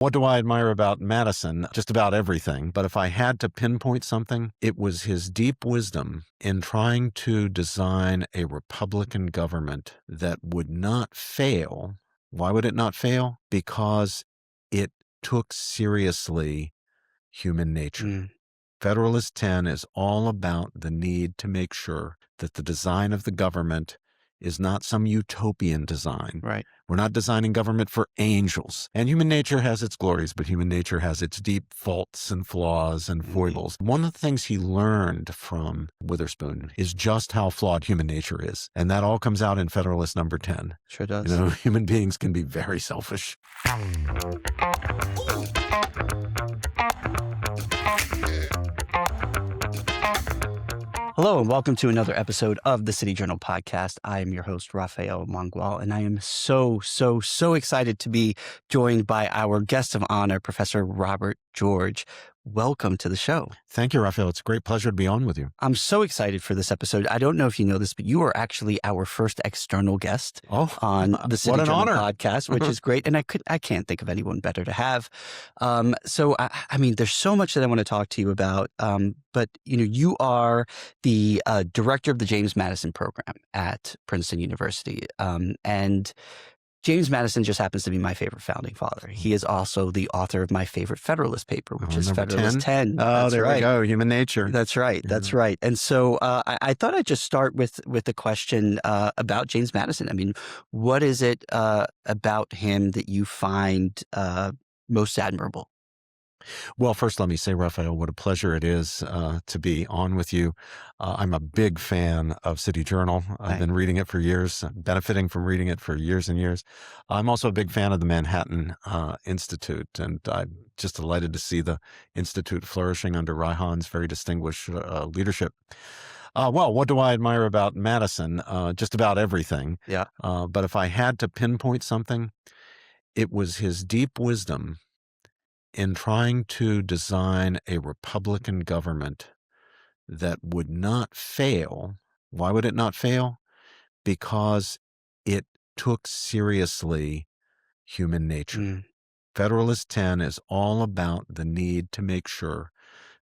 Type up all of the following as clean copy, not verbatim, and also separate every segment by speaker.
Speaker 1: What do I admire about Madison? Just about everything. But if I had to pinpoint something, it was his deep wisdom in trying to design a Republican government that would not fail. Why would it not fail? Because it took seriously human nature.
Speaker 2: Mm,
Speaker 1: Federalist 10 is all about the need to make sure that the design of the government is not some utopian design.
Speaker 2: right.
Speaker 1: We're not designing government for angels. And human nature has its glories, but human nature has its deep faults and flaws and foibles. One of the things he learned from Witherspoon is just how flawed human nature is. And that all comes out in Federalist number 10.
Speaker 2: Sure does.
Speaker 1: You know, human beings can be very selfish.
Speaker 2: Hello and welcome to another episode of the City Journal podcast. I am your host, Rafael Mangual, and I am so excited to be joined by our guest of honor, Professor Robert George. Welcome to the show.
Speaker 1: Thank you, Rafael. It's a great pleasure to be on with you.
Speaker 2: I'm so excited for this episode. I don't know if you know this, but you are actually our first external guest on the City
Speaker 1: what an
Speaker 2: Journal
Speaker 1: honor.
Speaker 2: podcast, which is great. And I can't think of anyone better to have. So I mean, there's so much that I want to talk to you about. But you are the director of the James Madison program at Princeton University, and James Madison just happens to be my favorite founding father. He is also the author of my favorite Federalist paper, which is
Speaker 1: number
Speaker 2: Federalist 10.
Speaker 1: Oh,
Speaker 2: That's
Speaker 1: there
Speaker 2: right.
Speaker 1: we go. Human nature.
Speaker 2: That's right. That's right. And so I thought I'd just start with a question about James Madison. I mean, what is it about him that you find most admirable?
Speaker 1: Well, first, let me say, Rafael, what a pleasure it is to be on with you. I'm a big fan of City Journal. I've been reading it for years, benefiting from reading it for years and years. I'm also a big fan of the Manhattan Institute, and I'm just delighted to see the Institute flourishing under Raihan's very distinguished leadership. Well, what do I admire about Madison? Just about everything.
Speaker 2: Yeah.
Speaker 1: But if I had to pinpoint something, it was his deep wisdom in trying to design a Republican government that would not fail. Why would it not fail? Because it took seriously human nature. Federalist 10 is all about the need to make sure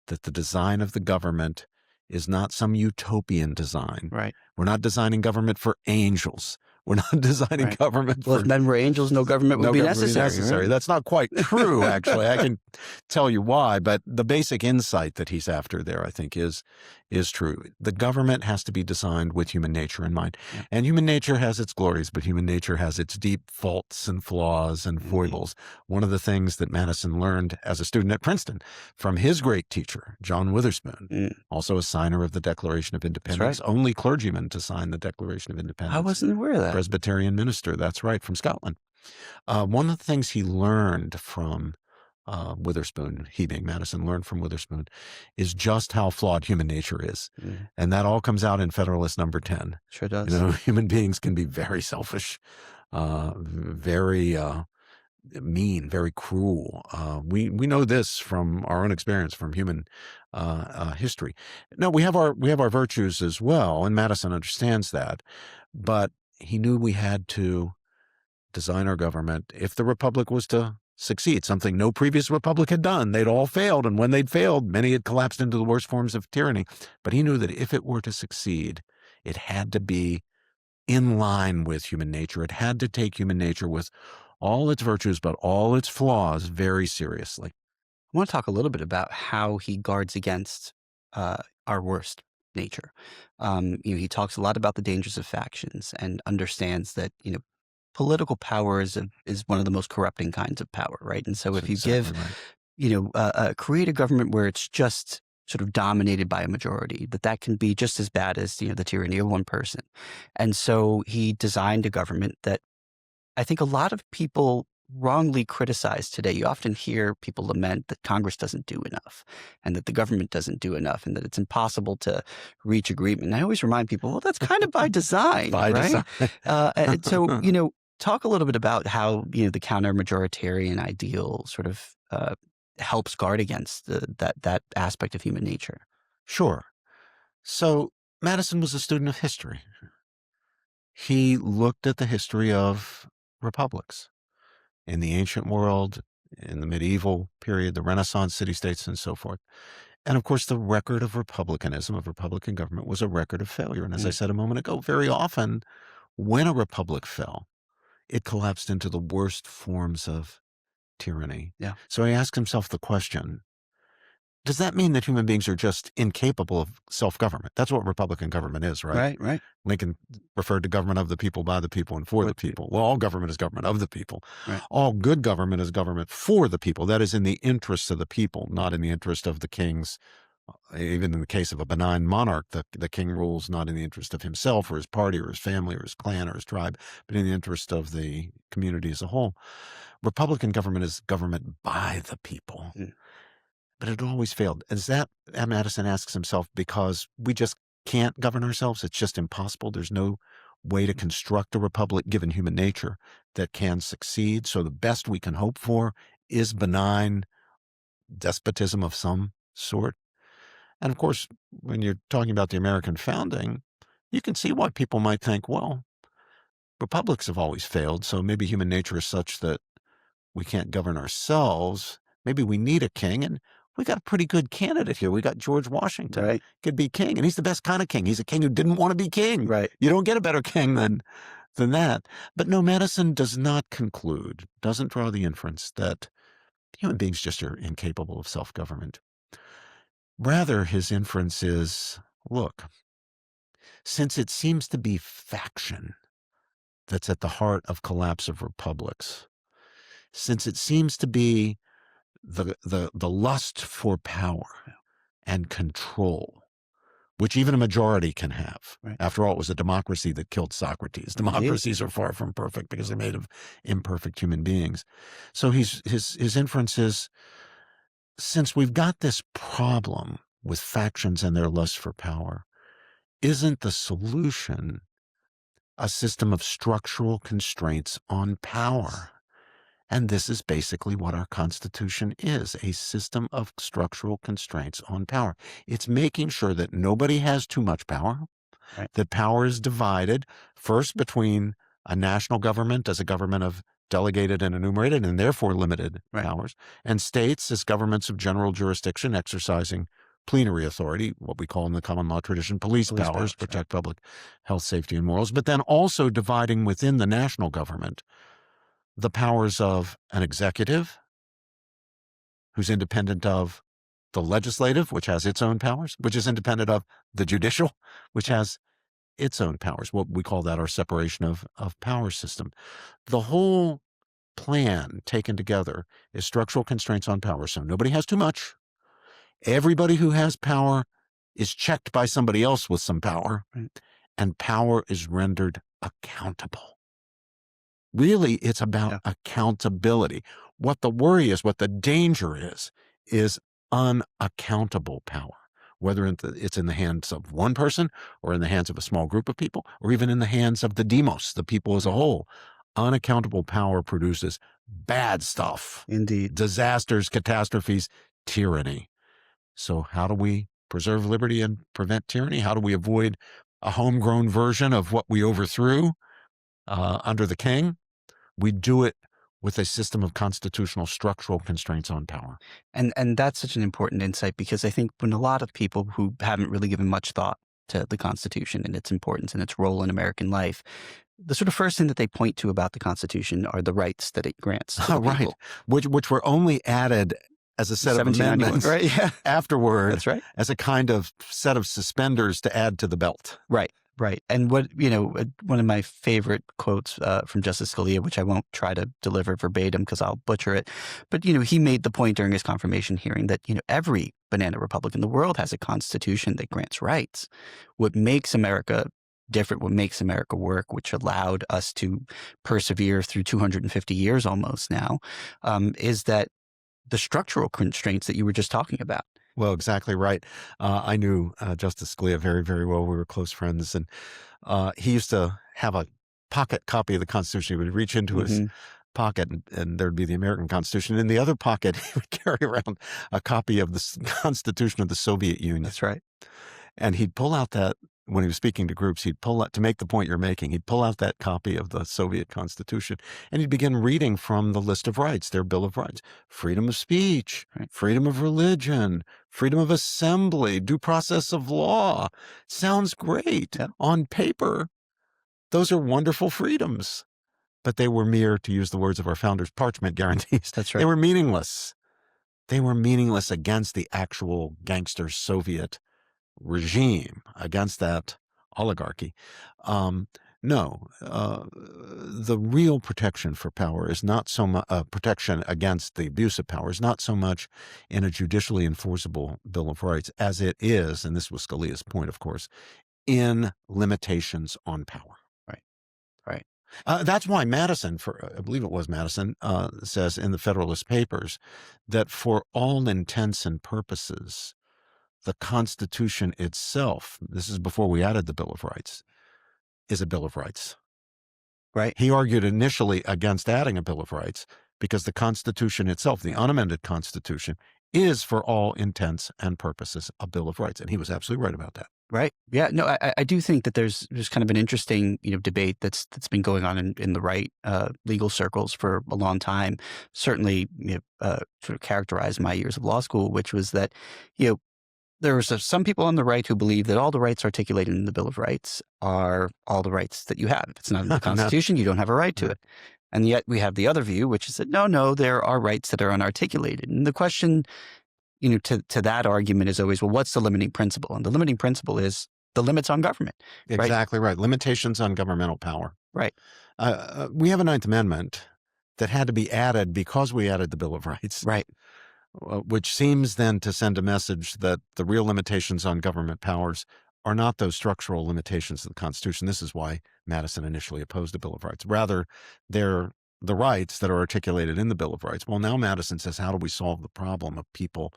Speaker 1: that the design of the government is not some utopian design.
Speaker 2: Right.
Speaker 1: We're not designing government for angels. We're not designing government
Speaker 2: Well,
Speaker 1: for...
Speaker 2: if men were angels, no government would be necessary.
Speaker 1: Right? That's not quite true, actually. I can tell you why, but the basic insight that he's after there, I think, is true. The government has to be designed with human nature in mind. Yeah. And human nature has its glories, but human nature has its deep faults and flaws and foibles. One of the things that Madison learned as a student at Princeton from his great teacher, John Witherspoon, also a signer of the Declaration of Independence, only clergyman to sign the Declaration of Independence.
Speaker 2: I wasn't aware of that.
Speaker 1: Presbyterian minister, that's right, from Scotland. One of the things he learned from Witherspoon, he being Madison, learned from Witherspoon, is just how flawed human nature is. And that all comes out in Federalist number 10.
Speaker 2: Sure does.
Speaker 1: Human beings can be very selfish, very mean, very cruel. We know this from our own experience, from human history. Now, we have our virtues as well, and Madison understands that, but he knew we had to design our government if the republic was to succeed, something no previous republic had done. They'd all failed, and when they'd failed, many had collapsed into the worst forms of tyranny. But he knew that if it were to succeed, it had to be in line with human nature. It had to take human nature with all its virtues, but all its flaws very seriously.
Speaker 2: I want to talk a little bit about how he guards against our worst nature. He talks a lot about the dangers of factions and understands that, political power is one of the most corrupting kinds of power, right? And so if you create a government where it's just sort of dominated by a majority, that can be just as bad as, the tyranny of one person. And so he designed a government that I think a lot of people wrongly criticize today. You often hear people lament that Congress doesn't do enough and that the government doesn't do enough and that it's impossible to reach agreement. And I always remind people, well, that's kind of by design, right? And so, talk a little bit about how, the counter-majoritarian ideal sort of helps guard against that aspect of human nature.
Speaker 1: Sure. So Madison was a student of history. He looked at the history of republics in the ancient world, in the medieval period, the Renaissance city-states, and so forth. And of course, the record of republicanism, of Republican government, was a record of failure. And as I said a moment ago, very often when a republic fell, it collapsed into the worst forms of tyranny.
Speaker 2: Yeah.
Speaker 1: So he asked himself the question, does that mean that human beings are just incapable of self-government? That's what Republican government is, right?
Speaker 2: Right.
Speaker 1: Lincoln referred to government of the people, by the people, and for the people. Well, all government is government of the people.
Speaker 2: Right.
Speaker 1: All good government is government for the people. That is in the interest of the people, not in the interest of the kings. Even in the case of a benign monarch, the king rules not in the interest of himself or his party or his family or his clan or his tribe, but in the interest of the community as a whole. Republican government is government by the people. But it always failed. Is that, Madison asks himself, because we just can't govern ourselves? It's just impossible. There's no way to construct a republic, given human nature, that can succeed. So the best we can hope for is benign despotism of some sort. And of course, when you're talking about the American founding, you can see why people might think, well, republics have always failed, so maybe human nature is such that we can't govern ourselves. Maybe we need a king, and we got a pretty good candidate here. We got George Washington.
Speaker 2: Right.
Speaker 1: Could be king, and he's the best kind of king. He's a king who didn't want to be king.
Speaker 2: Right.
Speaker 1: You don't get a better king than that. But no, Madison does not conclude, doesn't draw the inference that human beings just are incapable of self-government. Rather, his inference is, look, since it seems to be faction that's at the heart of collapse of republics, since it seems to be the lust for power and control, which even a majority can have.
Speaker 2: Right.
Speaker 1: After all, it was a democracy that killed Socrates. Democracies are far from perfect because they're made of imperfect human beings. So his inference is, since we've got this problem with factions and their lust for power, isn't the solution a system of structural constraints on power? And this is basically what our Constitution is, a system of structural constraints on power. It's making sure that nobody has too much power,
Speaker 2: Right.
Speaker 1: that power is divided first between a national government as a government of delegated and enumerated and therefore limited
Speaker 2: Right.
Speaker 1: powers, and states as governments of general jurisdiction exercising plenary authority, what we call in the common law tradition, police powers, protect public health, safety, and morals, but then also dividing within the national government the powers of an executive who's independent of the legislative, which has its own powers, which is independent of the judicial, which has its own powers. What we call that our separation of power system. The whole plan taken together is structural constraints on power. So nobody has too much. Everybody who has power is checked by somebody else with some power, and power is rendered accountable. Really, it's about accountability. What the worry is, what the danger is unaccountable power, whether it's in the hands of one person or in the hands of a small group of people, or even in the hands of the demos, the people as a whole. Unaccountable power produces bad stuff.
Speaker 2: Indeed.
Speaker 1: Disasters, catastrophes, tyranny. So how do we preserve liberty and prevent tyranny? How do we avoid a homegrown version of what we overthrew under the king? We do it with a system of constitutional structural constraints on power.
Speaker 2: And that's such an important insight, because I think when a lot of people who haven't really given much thought to the Constitution and its importance and its role in American life, the sort of first thing that they point to about the Constitution are the rights that it grants to the
Speaker 1: Right,
Speaker 2: people.
Speaker 1: which were only added as a set of amendments
Speaker 2: right? Yeah.
Speaker 1: afterward.
Speaker 2: That's right.
Speaker 1: As a kind of set of suspenders to add to the belt.
Speaker 2: Right. Right. And what, one of my favorite quotes from Justice Scalia, which I won't try to deliver verbatim because I'll butcher it, but, he made the point during his confirmation hearing that, every banana republic in the world has a constitution that grants rights. What makes America different, what makes America work, which allowed us to persevere through 250 years almost now, is that the structural constraints that you were just talking about.
Speaker 1: Well, exactly right. I knew Justice Scalia very, very well. We were close friends. And he used to have a pocket copy of the Constitution. He would reach into his pocket and there'd be the American Constitution. In the other pocket, he would carry around a copy of the Constitution of the Soviet Union.
Speaker 2: That's right.
Speaker 1: And he'd pull out that when he was speaking to groups, he'd pull out, to make the point you're making, he'd pull out that copy of the Soviet Constitution and he'd begin reading from the list of rights, their Bill of Rights: freedom of speech,
Speaker 2: Right.
Speaker 1: freedom of religion, freedom of assembly, due process of law. Sounds great.
Speaker 2: Yep.
Speaker 1: On paper, those are wonderful freedoms, but they were mere, to use the words of our founders, parchment guarantees.
Speaker 2: That's right.
Speaker 1: They were meaningless. They were meaningless against the actual gangster Soviet regime, against that oligarchy. No, the real protection for power is not so much protection against the abuse of power is not so much in a judicially enforceable Bill of Rights as it is, and this was Scalia's point, of course, in limitations on power.
Speaker 2: Right. Right.
Speaker 1: That's why Madison, I believe it was Madison, says in the Federalist Papers that for all intents and purposes, the Constitution itself, this is before we added the Bill of Rights, is a Bill of Rights.
Speaker 2: Right.
Speaker 1: He argued initially against adding a Bill of Rights because the Constitution itself, the unamended Constitution, is for all intents and purposes a Bill of Rights. And he was absolutely right about that.
Speaker 2: Right. Yeah. No, I do think that there's kind of an interesting, debate that's been going on in the right legal circles for a long time. Certainly, sort of characterized my years of law school, which was that, there was some people on the right who believe that all the rights articulated in the Bill of Rights are all the rights that you have. If it's not in the Constitution, you don't have a right to it. And yet we have the other view, which is that no, there are rights that are unarticulated. And the question, to that argument is always, well, what's the limiting principle? And the limiting principle is the limits on government.
Speaker 1: Exactly right. Limitations on governmental power.
Speaker 2: Right.
Speaker 1: We have a Ninth Amendment that had to be added because we added the Bill of Rights.
Speaker 2: Right.
Speaker 1: Which seems then to send a message that the real limitations on government powers are not those structural limitations of the Constitution. This is why Madison initially opposed the Bill of Rights. Rather, they're the rights that are articulated in the Bill of Rights. Well, now Madison says, how do we solve the problem of people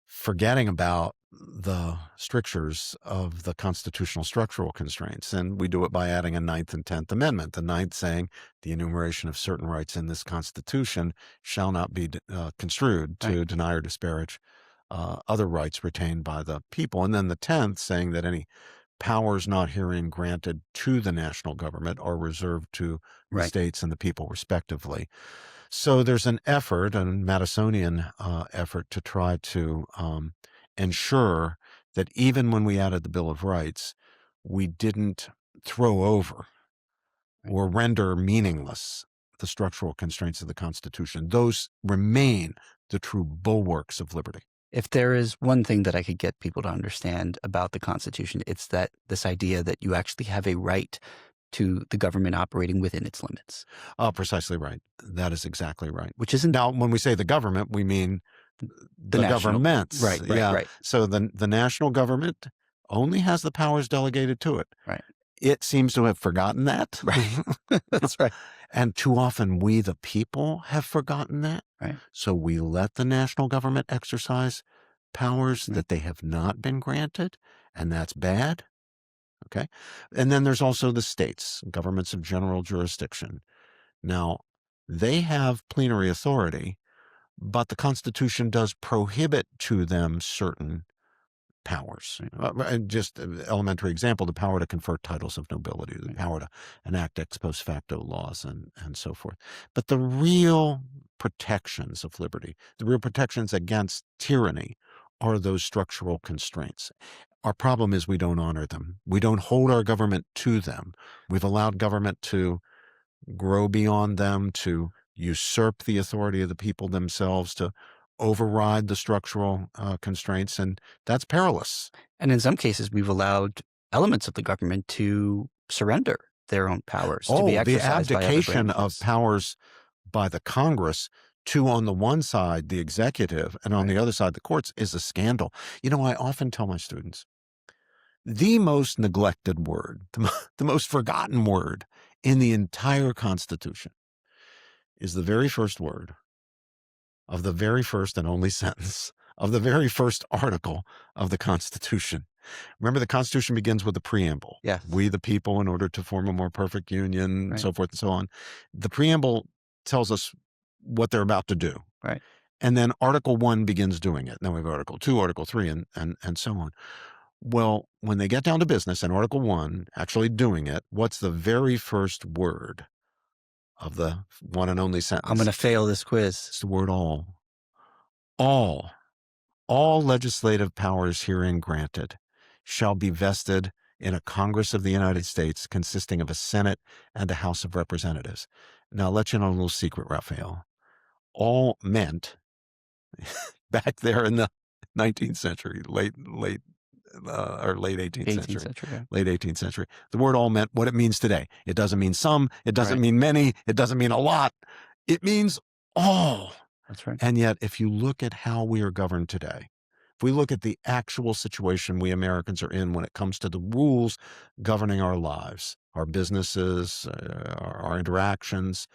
Speaker 1: forgetting about the strictures of the constitutional structural constraints? And we do it by adding a Ninth and 10th Amendment. The Ninth saying the enumeration of certain rights in this Constitution shall not be construed to deny or disparage other rights retained by the people. And then the 10th saying that any powers not herein granted to the national government are reserved to the states and the people respectively. So there's an effort, a Madisonian effort, to try to ensure that even when we added the Bill of Rights, we didn't throw over or render meaningless the structural constraints of the Constitution. Those remain the true bulwarks of liberty.
Speaker 2: If there is one thing that I could get people to understand about the Constitution, it's that this idea that you actually have a right to the government operating within its limits.
Speaker 1: Precisely right. That is exactly right.
Speaker 2: Which isn't...
Speaker 1: Now, when we say the government, we mean the governments.
Speaker 2: Right.
Speaker 1: So the national government only has the powers delegated to it.
Speaker 2: Right.
Speaker 1: It seems to have forgotten that.
Speaker 2: Right. That's right.
Speaker 1: And too often we, the people, have forgotten that.
Speaker 2: Right.
Speaker 1: So we let the national government exercise powers that they have not been granted, and that's bad. Okay. And then there's also the states, governments of general jurisdiction. Now, they have plenary authority, but the Constitution does prohibit to them certain powers. Just an elementary example, the power to confer titles of nobility, the power to enact ex post facto laws, and so forth. But the real protections of liberty, the real protections against tyranny, are those structural constraints. Our problem is we don't honor them. We don't hold our government to them. We've allowed government to grow beyond them, to usurp the authority of the people themselves, to override the structural constraints, and that's perilous.
Speaker 2: And in some cases, we've allowed elements of the government to surrender their own powers to be exercised
Speaker 1: the abdication
Speaker 2: by other
Speaker 1: of powers by the Congress to, on the one side, the executive, and on the other side, the courts, is a scandal. I often tell my students, the most neglected word, the most forgotten word in the entire Constitution is the very first word of the very first and only sentence of the very first article of the Constitution. Remember, the Constitution begins with the preamble.
Speaker 2: Yes.
Speaker 1: We, the people, in order to form a more perfect union, and so forth and so on. The preamble tells us what they're about to do.
Speaker 2: Right.
Speaker 1: And then Article 1 begins doing it. Then we have Article 2, Article 3, and so on. Well, when they get down to business in Article 1, actually doing it, what's the very first word of the one and only
Speaker 2: I'm going
Speaker 1: sentence?
Speaker 2: to fail this quiz.
Speaker 1: It's the word all. All. All legislative powers herein granted shall be vested in a Congress of the United States consisting of a Senate and a House of Representatives. Now, I'll let you know a little secret, Raphael. All meant back there in the 19th century, late 18th
Speaker 2: 18th
Speaker 1: century,
Speaker 2: century. Yeah.
Speaker 1: late 18th century. The word all meant what it means today. It doesn't mean some, it doesn't
Speaker 2: Right.
Speaker 1: mean many, it doesn't mean a lot. It means all.
Speaker 2: That's right.
Speaker 1: And yet, if you look at how we are governed today, if we look at the actual situation we Americans are in when it comes to the rules governing our lives, our businesses, our interactions,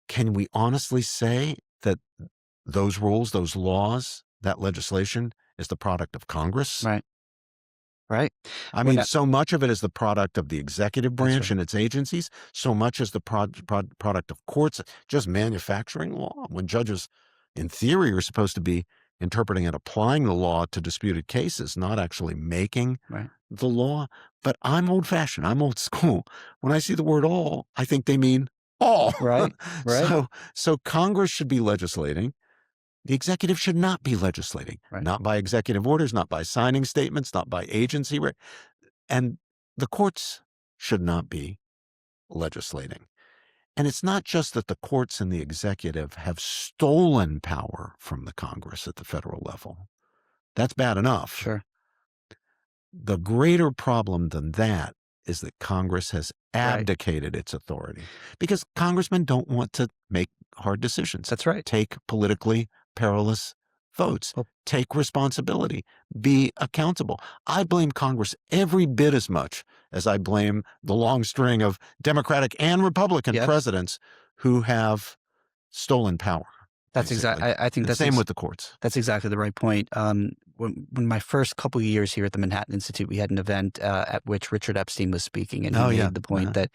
Speaker 1: can we honestly say that those rules, those laws, that legislation is the product of Congress?
Speaker 2: Right. Right.
Speaker 1: I
Speaker 2: When
Speaker 1: mean,
Speaker 2: I-
Speaker 1: so much of it is the product of the executive
Speaker 2: That's
Speaker 1: branch
Speaker 2: right.
Speaker 1: and its agencies, so much is the product of courts, just manufacturing law, when judges, in theory, are supposed to be interpreting and applying the law to disputed cases, not actually making
Speaker 2: Right.
Speaker 1: the law. But I'm old-fashioned. I'm old school. When I see the word all, I think they mean all.
Speaker 2: Right. Right.
Speaker 1: So Congress should be legislating. The executive should not be legislating,
Speaker 2: Right.
Speaker 1: not by executive orders, not by signing statements, not by agency. And the courts should not be legislating. And it's not just that the courts and the executive have stolen power from the Congress at the federal level. That's bad enough.
Speaker 2: Sure.
Speaker 1: The greater problem than that is that Congress has
Speaker 2: Right.
Speaker 1: abdicated its authority because congressmen don't want to make hard decisions.
Speaker 2: That's right.
Speaker 1: Take politically perilous votes,
Speaker 2: Well-
Speaker 1: take responsibility, be accountable. I blame Congress every bit as much as I blame the long string of Democratic and Republican
Speaker 2: Yes.
Speaker 1: presidents who have stolen power.
Speaker 2: That's
Speaker 1: basically.
Speaker 2: exactly. I think
Speaker 1: And
Speaker 2: that's
Speaker 1: same with the courts.
Speaker 2: That's exactly the right point. When my first couple of years here at the Manhattan Institute, we had an event at which Richard Epstein was speaking, and he made the point that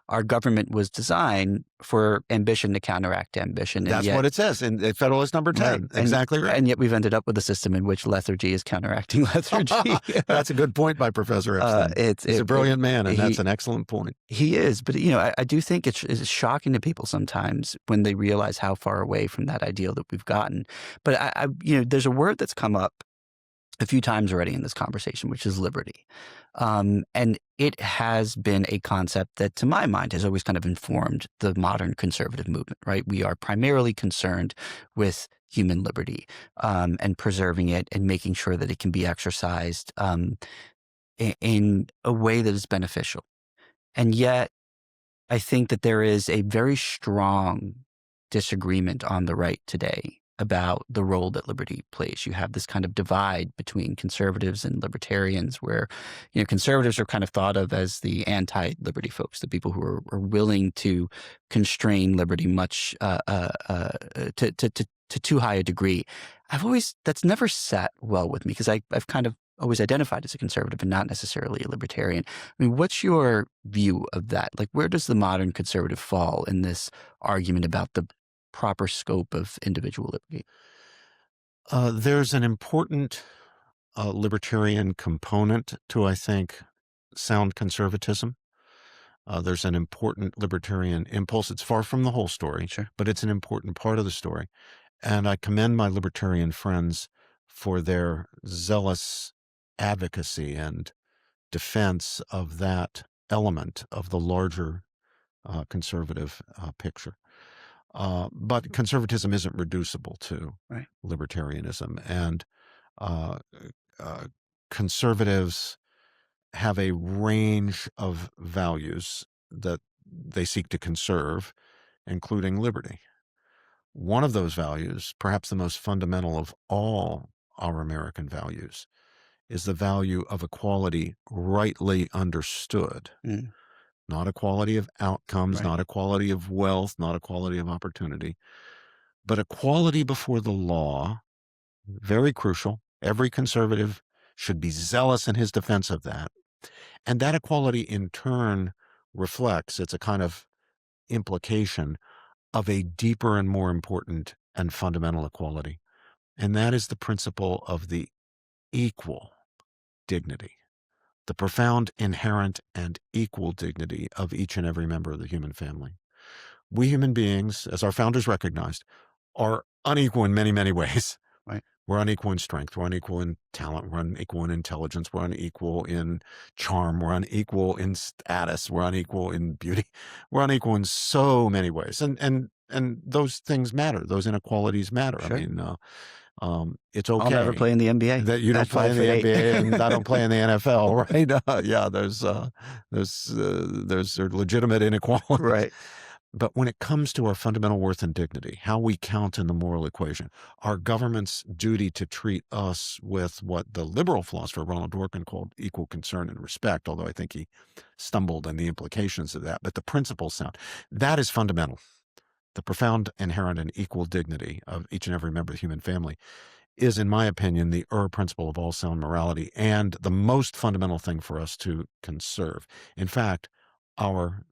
Speaker 2: our government was designed for ambition to counteract ambition.
Speaker 1: That's what it says in Federalist Number 10.
Speaker 2: Right.
Speaker 1: Exactly right.
Speaker 2: And yet we've ended up with a system in which lethargy is counteracting lethargy.
Speaker 1: That's a good point by Professor Epstein. He's a brilliant man, and that's an excellent point.
Speaker 2: He is, but I do think it's shocking to people sometimes when they realize how far away from that ideal that we've gotten. But there's a word that's come up a few times already in this conversation, which is liberty. And it has been a concept that, to my mind, has always kind of informed the modern conservative movement, right? We are primarily concerned with human liberty and preserving it and making sure that it can be exercised in a way that is beneficial. And yet, I think that there is a very strong disagreement on the right today about the role that liberty plays. You have this kind of divide between conservatives and libertarians where, conservatives are kind of thought of as the anti-liberty folks, the people who are willing to constrain liberty much to too high a degree. That's never sat well with me because I've kind of always identified as a conservative and not necessarily a libertarian. I mean, what's your view of that? Like, where does the modern conservative fall in this argument about the proper scope of individual liberty?
Speaker 1: There's an important libertarian component to, I think, sound conservatism. There's an important libertarian impulse. It's far from the whole story,
Speaker 2: Sure.
Speaker 1: but it's an important part of the story. And I commend my libertarian friends for their zealous advocacy and defense of that element of the larger conservative picture. But conservatism isn't reducible to
Speaker 2: Right.
Speaker 1: libertarianism. And conservatives have a range of values that they seek to conserve, including liberty. One of those values, perhaps the most fundamental of all our American values, is the value of equality rightly understood.
Speaker 2: Mm.
Speaker 1: Not equality of outcomes,
Speaker 2: Right.
Speaker 1: not equality of wealth, not equality of opportunity, but equality before the law. Very crucial. Every conservative should be zealous in his defense of that. And that equality in turn reflects, it's a kind of implication of a deeper and more important and fundamental equality. And that is the principle of the equal dignity, the profound, inherent, and equal dignity of each and every member of the human family. We human beings, as our founders recognized, are unequal in many, many ways.
Speaker 2: Right.
Speaker 1: We're unequal in strength. We're unequal in talent. We're unequal in intelligence. We're unequal in charm. We're unequal in status. We're unequal in beauty. We're unequal in so many ways. And those things matter. Those inequalities matter. I
Speaker 2: Sure.
Speaker 1: mean, it's
Speaker 2: I'll never
Speaker 1: okay
Speaker 2: play in the NBA
Speaker 1: that you don't
Speaker 2: at
Speaker 1: play in the
Speaker 2: 5'8".
Speaker 1: NBA and I don't play in the NFL, right? Yeah, there's legitimate inequalities.
Speaker 2: Right.
Speaker 1: But when it comes to our fundamental worth and dignity, how we count in the moral equation, our government's duty to treat us with what the liberal philosopher Ronald Dworkin called equal concern and respect, although I think he stumbled in the implications of that, but the principle sound, that is fundamental. The profound, inherent, and equal dignity of each and every member of the human family is, in my opinion, the principle of all sound morality and the most fundamental thing for us to conserve. In fact, our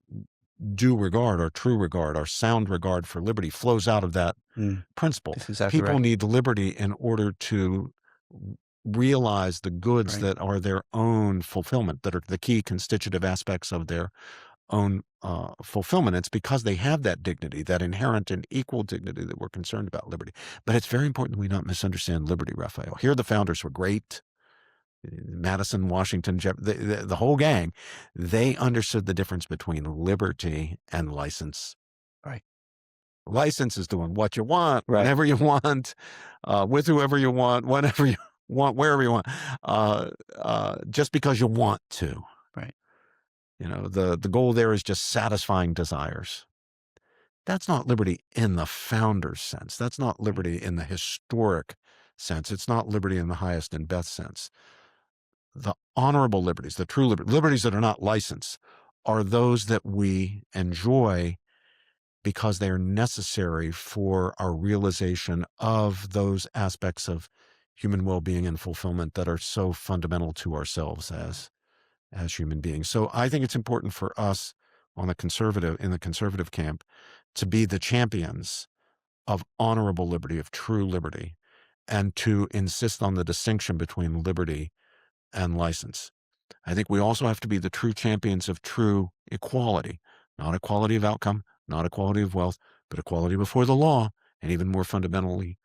Speaker 1: due regard, our true regard, our sound regard for liberty flows out of that principle.
Speaker 2: That's exactly
Speaker 1: People
Speaker 2: right.
Speaker 1: need liberty in order to realize the goods
Speaker 2: Right.
Speaker 1: that are their own fulfillment, that are the key constitutive aspects of their own fulfillment. It's because they have that dignity, that inherent and equal dignity, that we're concerned about liberty. But it's very important we not misunderstand liberty, Raphael. Here the founders were great. Madison, Washington, the whole gang, they understood the difference between liberty and license.
Speaker 2: Right.
Speaker 1: License is doing what you want,
Speaker 2: Right.
Speaker 1: whenever you want, with whoever you want, whenever you want, wherever you want, just because you want to.
Speaker 2: Right.
Speaker 1: You know, the goal there is just satisfying desires. That's not liberty in the founder's sense. That's not liberty in the historic sense. It's not liberty in the highest and best sense. The honorable liberties, the true liberties that are not licensed, are those that we enjoy because they are necessary for our realization of those aspects of human well-being and fulfillment that are so fundamental to ourselves as human beings. So I think it's important for us in the conservative camp to be the champions of honorable liberty, of true liberty, and to insist on the distinction between liberty and license. I think we also have to be the true champions of true equality, not equality of outcome, not equality of wealth, but equality before the law, and even more fundamentally,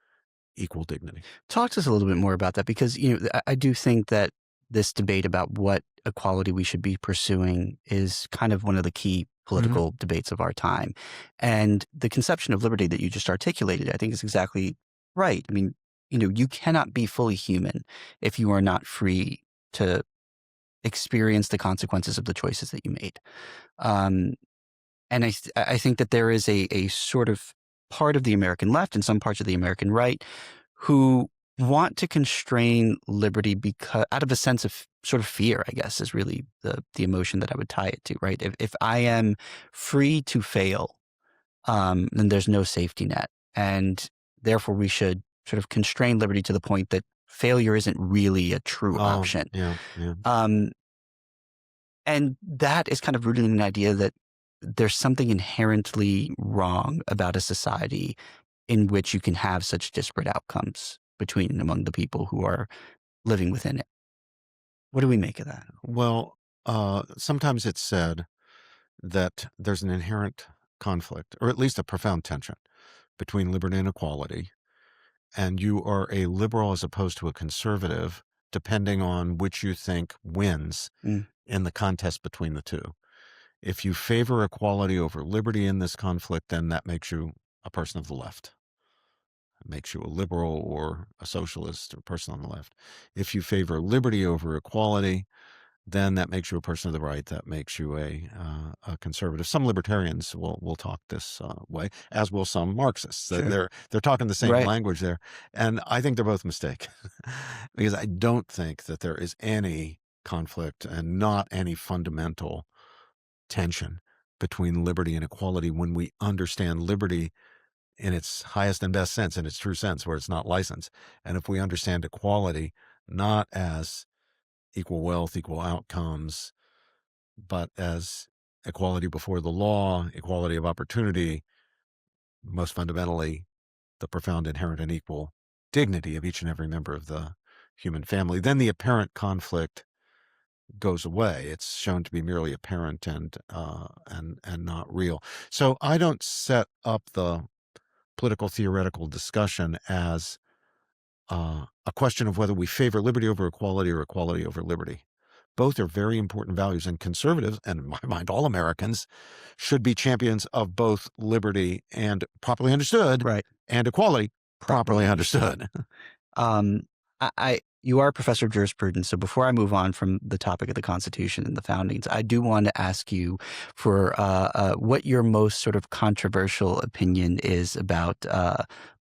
Speaker 1: equal dignity.
Speaker 2: Talk to us a little bit more about that, because I do think that this debate about what equality we should be pursuing is kind of one of the key political debates of our time. And the conception of liberty that you just articulated, I think, is exactly right. I mean, you cannot be fully human if you are not free to experience the consequences of the choices that you made. And I think that there is a sort of part of the American left and some parts of the American right who want to constrain liberty because out of a sense of sort of fear, I guess, is really the emotion that I would tie it to, right? If I am free to fail, then there's no safety net. And therefore we should sort of constrain liberty to the point that failure isn't really a true option.
Speaker 1: Yeah.
Speaker 2: And that is kind of rooted in an idea that there's something inherently wrong about a society in which you can have such disparate outcomes between and among the people who are living within it. What do we make of that?
Speaker 1: Well, sometimes it's said that there's an inherent conflict, or at least a profound tension, between liberty and equality, and you are a liberal as opposed to a conservative, depending on which you think wins in the contest between the two. If you favor equality over liberty in this conflict, then that makes you a person of the left. It makes you a liberal or a socialist or a person on the left. If you favor liberty over equality, then that makes you a person of the right. That makes you a conservative. Some libertarians will talk this way, as will some Marxists.
Speaker 2: Sure.
Speaker 1: They're talking the same
Speaker 2: Right.
Speaker 1: language there, and I think they're both mistaken because I don't think that there is any conflict and not any fundamental tension between liberty and equality when we understand liberty in its highest and best sense, in its true sense, where it's not licensed. And if we understand equality not as equal wealth, equal outcomes, but as equality before the law, equality of opportunity, most fundamentally, the profound, inherent, and equal dignity of each and every member of the human family, then the apparent conflict goes away. It's shown to be merely apparent and not real. So I don't set up the political theoretical discussion as a question of whether we favor liberty over equality or equality over liberty. Both are very important values, and conservatives, and in my mind, all Americans, should be champions of both liberty and properly understood,
Speaker 2: Right.
Speaker 1: and equality properly understood.
Speaker 2: Um, you are a professor of jurisprudence, so before I move on from the topic of the Constitution and the foundings, I do want to ask you for what your most sort of controversial opinion is about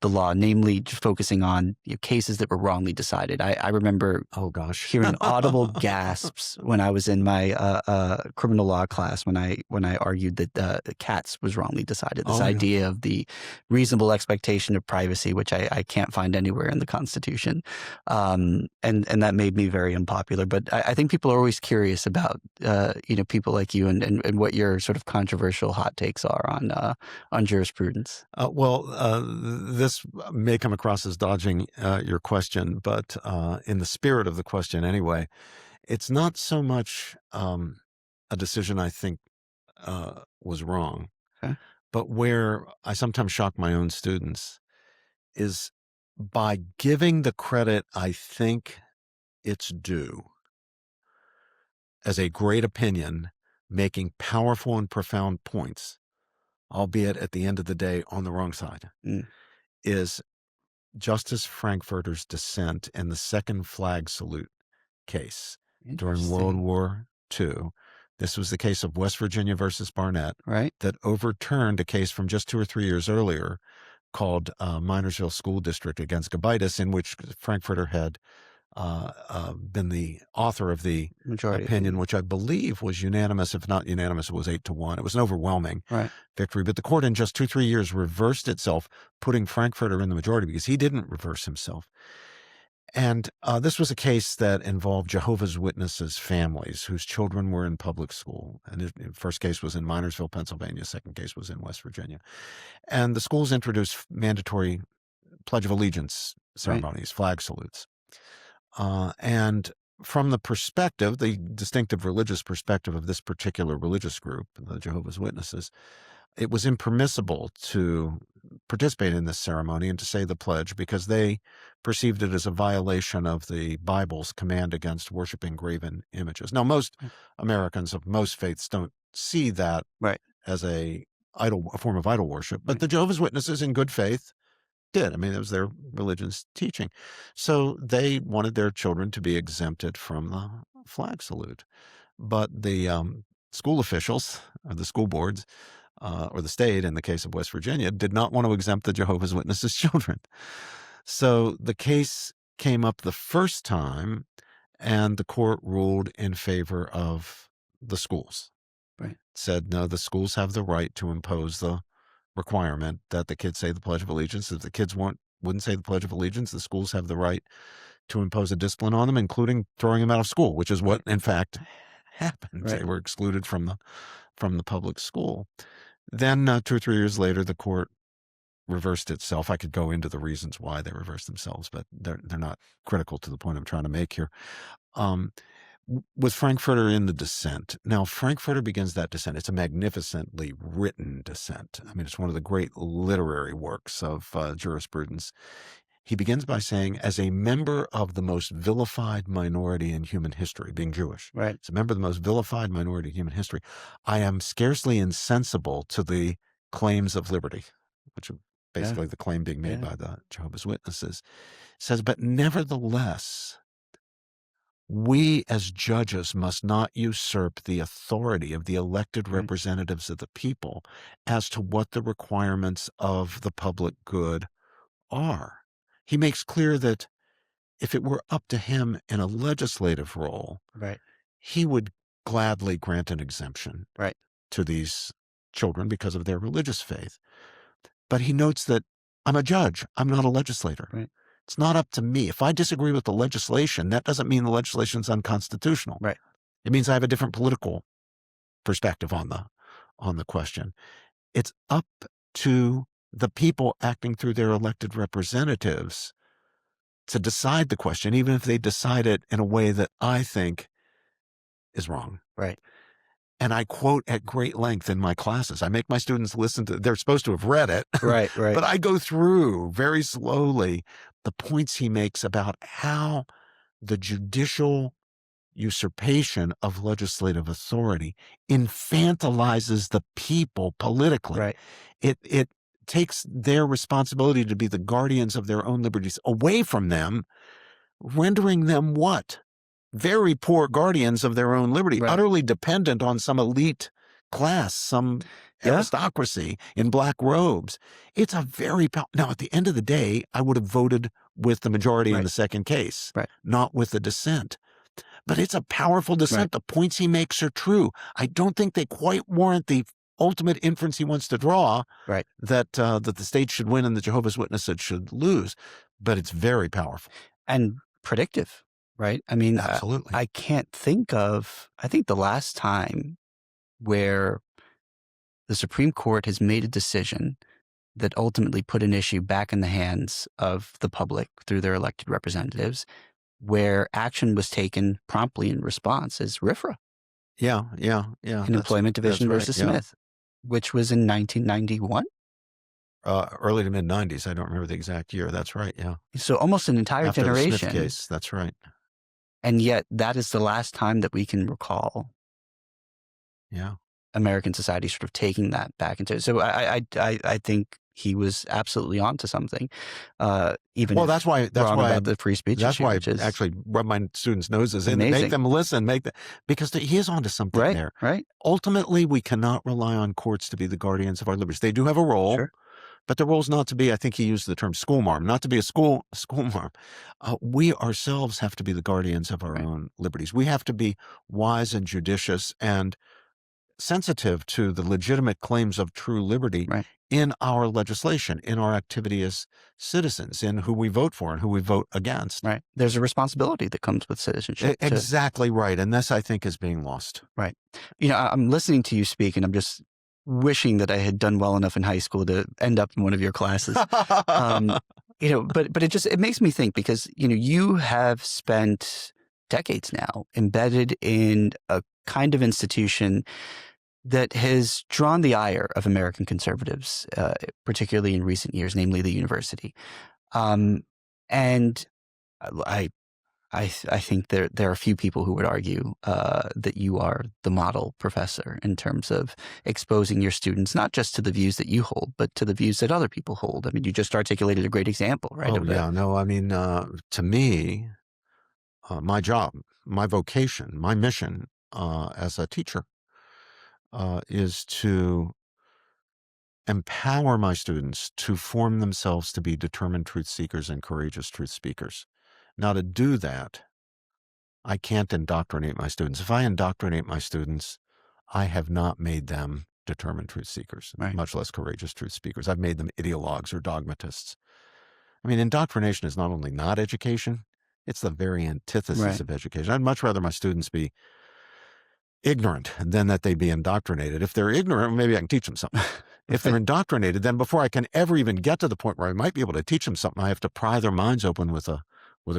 Speaker 2: the law, namely just focusing on cases that were wrongly decided. I remember
Speaker 1: Oh gosh,
Speaker 2: hearing audible gasps when I was in my criminal law class when I argued that Katz was wrongly decided. This
Speaker 1: Oh, yeah.
Speaker 2: idea of the reasonable expectation of privacy, which I can't find anywhere in the Constitution, and that made me very unpopular. But I think people are always curious about people like you and what your sort of controversial hot takes are on jurisprudence.
Speaker 1: This may come across as dodging your question, but in the spirit of the question anyway, it's not so much a decision I think was wrong,
Speaker 2: Okay.
Speaker 1: but where I sometimes shock my own students is by giving the credit I think it's due as a great opinion, making powerful and profound points, albeit at the end of the day on the wrong side, is Justice Frankfurter's dissent in the second flag salute case during World
Speaker 2: Interesting.
Speaker 1: War II. This was the case of West Virginia versus Barnett,
Speaker 2: Right.
Speaker 1: that overturned a case from just 2 or 3 years earlier called Minersville School District against Gobitis, in which Frankfurter had been the author of the
Speaker 2: Majority
Speaker 1: opinion,
Speaker 2: opinion.
Speaker 1: which I believe was unanimous. If not unanimous, it was 8-1. It was an overwhelming
Speaker 2: Right.
Speaker 1: victory. But the court in just 2-3 years reversed itself, putting Frankfurter in the majority because he didn't reverse himself. And this was a case that involved Jehovah's Witnesses families whose children were in public school. And the first case was in Minersville, Pennsylvania. Second case was in West Virginia. And the schools introduced mandatory Pledge of Allegiance ceremonies, flag salutes. And from the perspective, the distinctive religious perspective of this particular religious group, the Jehovah's Witnesses, it was impermissible to participate in this ceremony and to say the pledge because they perceived it as a violation of the Bible's command against worshiping graven images. Now, most Americans of most faiths don't see that
Speaker 2: Right.
Speaker 1: as a form of idol worship, but the Jehovah's Witnesses in good faith did. I mean, it was their religion's teaching. So they wanted their children to be exempted from the flag salute. But the school officials, or the school boards, or the state, in the case of West Virginia, did not want to exempt the Jehovah's Witnesses' children. So the case came up the first time, and the court ruled in favor of the schools.
Speaker 2: Right.
Speaker 1: Said, no, the schools have the right to impose the requirement that the kids say the Pledge of Allegiance. If the kids wouldn't say the Pledge of Allegiance, the schools have the right to impose a discipline on them, including throwing them out of school, which is what, in fact, happened.
Speaker 2: Right.
Speaker 1: They were excluded from the public school. Then 2 or 3 years later, the court reversed itself. I could go into the reasons why they reversed themselves, but they're not critical to the point I'm trying to make here. With Frankfurter in the dissent. Now, Frankfurter begins that dissent. It's a magnificently written dissent. I mean, it's one of the great literary works of jurisprudence. He begins by saying, as a member of the most vilified minority in human history, being Jewish,
Speaker 2: Right.
Speaker 1: as a member of the most vilified minority in human history, I am scarcely insensible to the claims of liberty, which are basically the claim being made by the Jehovah's Witnesses. It says, but nevertheless, we as judges must not usurp the authority of the elected
Speaker 2: Right.
Speaker 1: representatives of the people as to what the requirements of the public good are. He makes clear that if it were up to him in a legislative role,
Speaker 2: Right.
Speaker 1: he would gladly grant an exemption
Speaker 2: Right.
Speaker 1: to these children because of their religious faith. But he notes that I'm a judge. I'm not a legislator.
Speaker 2: Right.
Speaker 1: It's not up to me. If I disagree with the legislation, that doesn't mean the legislation is unconstitutional.
Speaker 2: Right.
Speaker 1: It means I have a different political perspective on the question. It's up to the people acting through their elected representatives to decide the question, even if they decide it in a way that I think is wrong.
Speaker 2: Right.
Speaker 1: And I quote at great length in my classes. I make my students listen to, they're supposed to have read it,
Speaker 2: Right. Right.
Speaker 1: but I go through very slowly the points he makes about how the judicial usurpation of legislative authority infantilizes the people politically.
Speaker 2: Right.
Speaker 1: It takes their responsibility to be the guardians of their own liberties away from them, rendering them what? Very poor guardians of their own liberty,
Speaker 2: Right.
Speaker 1: utterly dependent on some elite class, some aristocracy in black robes. It's a very now, at the end of the day, I would have voted with the majority in the second case, not with the dissent. But it's a powerful dissent. The points he makes are true. I don't think they quite warrant the ultimate inference he wants to draw, that the state should win and the Jehovah's Witnesses should lose. But it's very powerful.
Speaker 2: And predictive, right? I mean,
Speaker 1: absolutely.
Speaker 2: I can't think of, I think the last time where the Supreme Court has made a decision that ultimately put an issue back in the hands of the public through their elected representatives, where action was taken promptly in response, is RFRA.
Speaker 1: Yeah.
Speaker 2: In Employment Division versus Smith, which was in 1991.
Speaker 1: Early to mid 90s. I don't remember the exact year. That's right. Yeah.
Speaker 2: So almost an entire
Speaker 1: After
Speaker 2: generation.
Speaker 1: The Smith case. That's right.
Speaker 2: And yet that is the last time that we can recall.
Speaker 1: Yeah.
Speaker 2: American society sort of taking that back into. So I think he was absolutely onto something. Even
Speaker 1: that's why
Speaker 2: about the free speech.
Speaker 1: That's
Speaker 2: issue,
Speaker 1: why
Speaker 2: I
Speaker 1: actually rub my students' noses in,
Speaker 2: amazing.
Speaker 1: make them listen, because he is onto something there.
Speaker 2: Right.
Speaker 1: Ultimately, we cannot rely on courts to be the guardians of our liberties. They do have a role, but the role is not to be. I think he used the term schoolmarm, not to be a schoolmarm. We ourselves have to be the guardians of our own liberties. We have to be wise and judicious and sensitive to the legitimate claims of true liberty in our legislation, in our activity as citizens, in who we vote for and who we vote against.
Speaker 2: Right. There's a responsibility that comes with citizenship.
Speaker 1: Exactly right. And this, I think, is being lost.
Speaker 2: Right. You know, I'm listening to you speak and I'm just wishing that I had done well enough in high school to end up in one of your classes. You know, but it makes me think, because, you know, you have spent decades now embedded in a kind of institution that has drawn the ire of American conservatives, particularly in recent years, namely the university. And I think there are a few people who would argue that you are the model professor in terms of exposing your students, not just to the views that you hold, but to the views that other people hold. I mean, you just articulated a great example, right?
Speaker 1: Oh, yeah. No, I mean, to me, my job, my vocation, my mission as a teacher is to empower my students to form themselves to be determined truth seekers and courageous truth speakers. Now, to do that, I can't indoctrinate my students. If I indoctrinate my students, I have not made them determined truth seekers, much less courageous truth speakers. I've made them ideologues or dogmatists. I mean, indoctrination is not only not education, it's the very antithesis of education. I'd much rather my students be ignorant than that they be indoctrinated. If they're ignorant, maybe I can teach them something. If they're indoctrinated, then before I can ever even get to the point where I might be able to teach them something, I have to pry their minds open with a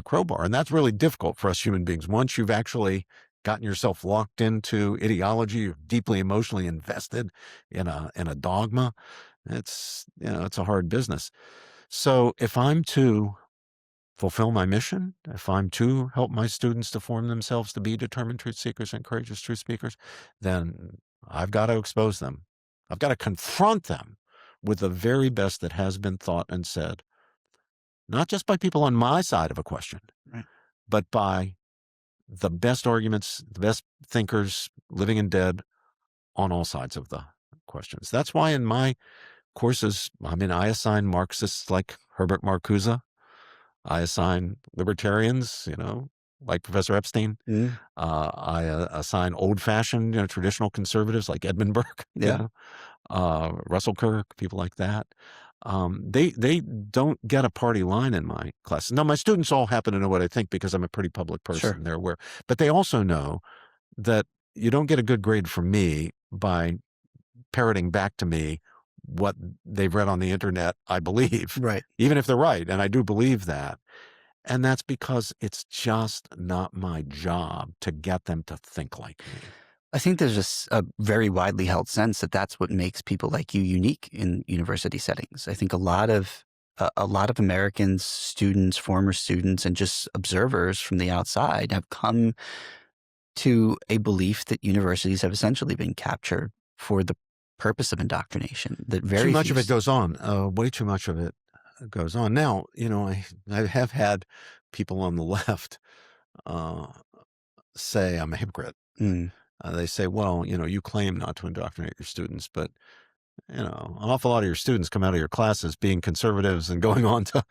Speaker 1: crowbar. And that's really difficult for us human beings. Once you've actually gotten yourself locked into ideology, you're deeply emotionally invested in a dogma, it's a hard business. So if I'm to fulfill my mission, if I'm to help my students to form themselves to be determined truth seekers and courageous truth speakers, then I've got to expose them. I've got to confront them with the very best that has been thought and said, not just by people on my side of a question, but by the best arguments, the best thinkers, living and dead, on all sides of the questions. That's why in my courses, I mean, I assign Marxists like Herbert Marcuse. I assign libertarians, like Professor Epstein. I assign old-fashioned, traditional conservatives like Edmund Burke, Russell Kirk, people like that. They don't get a party line in my class. Now, my students all happen to know what I think because I'm a pretty public person. They're aware. But they also know that you don't get a good grade from me by parroting back to me what they've read on the internet, I believe. Even if they're right. And I do believe that. And that's because it's just not my job to get them to think like me.
Speaker 2: I think there's a very widely held sense that that's what makes people like you unique in university settings. I think a lot of Americans, students, former students, and just observers from the outside have come to a belief that universities have essentially been captured for the purpose of indoctrination. That
Speaker 1: Too
Speaker 2: very
Speaker 1: much
Speaker 2: few
Speaker 1: of it goes on. Way too much of it goes on. Now, I have had people on the left uh, say I'm a hypocrite.
Speaker 2: Mm,
Speaker 1: They say, well, you claim not to indoctrinate your students, but an awful lot of your students come out of your classes being conservatives and going on to,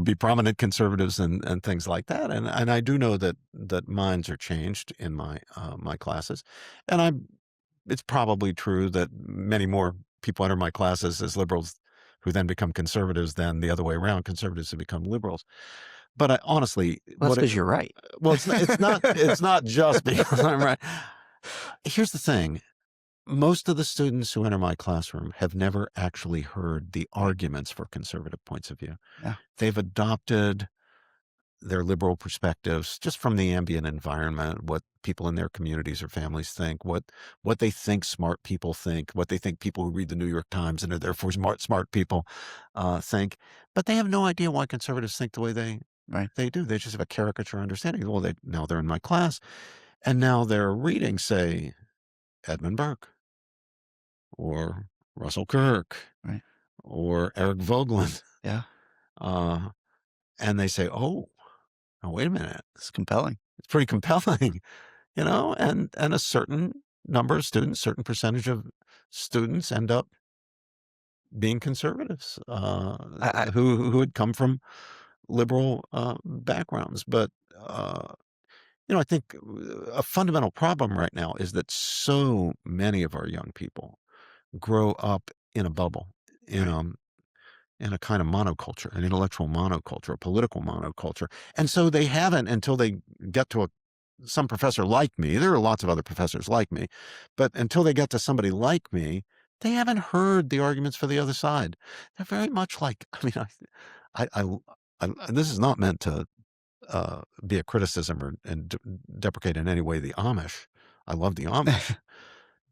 Speaker 1: be prominent conservatives and things like that. And I do know that minds are changed in my classes, and it's probably true that many more people enter my classes as liberals who then become conservatives than the other way around, conservatives who become liberals. But honestly,
Speaker 2: well, that's because you're right.
Speaker 1: well, it's not just because I'm right. Here's the thing. Most of the students who enter my classroom have never actually heard the arguments for conservative points of view.
Speaker 2: Yeah.
Speaker 1: They've adopted their liberal perspectives just from the ambient environment, what people in their communities or families think, what they think smart people think, what they think people who read the New York Times and are therefore smart people think. But they have no idea why conservatives think the way
Speaker 2: Right.
Speaker 1: they do. They just have a caricature understanding. Well, now they're in my class, and now they're reading, say, Edmund Burke or Russell Kirk
Speaker 2: Right.
Speaker 1: or Eric Voegelin.
Speaker 2: Yeah.
Speaker 1: Uh, and they say, oh, wait a minute.
Speaker 2: It's compelling.
Speaker 1: It's pretty compelling, and a certain number of students, certain percentage of students end up being conservatives who had come from liberal backgrounds. But, I think a fundamental problem right now is that so many of our young people grow up in a bubble, in
Speaker 2: Right.
Speaker 1: in a kind of monoculture, an intellectual monoculture, a political monoculture. And so they haven't until they get to some professor like me. There are lots of other professors like me, but until they get to somebody like me, they haven't heard the arguments for the other side. They're very much like, I mean, this is not meant to be a criticism and deprecate in any way the Amish. I love the Amish.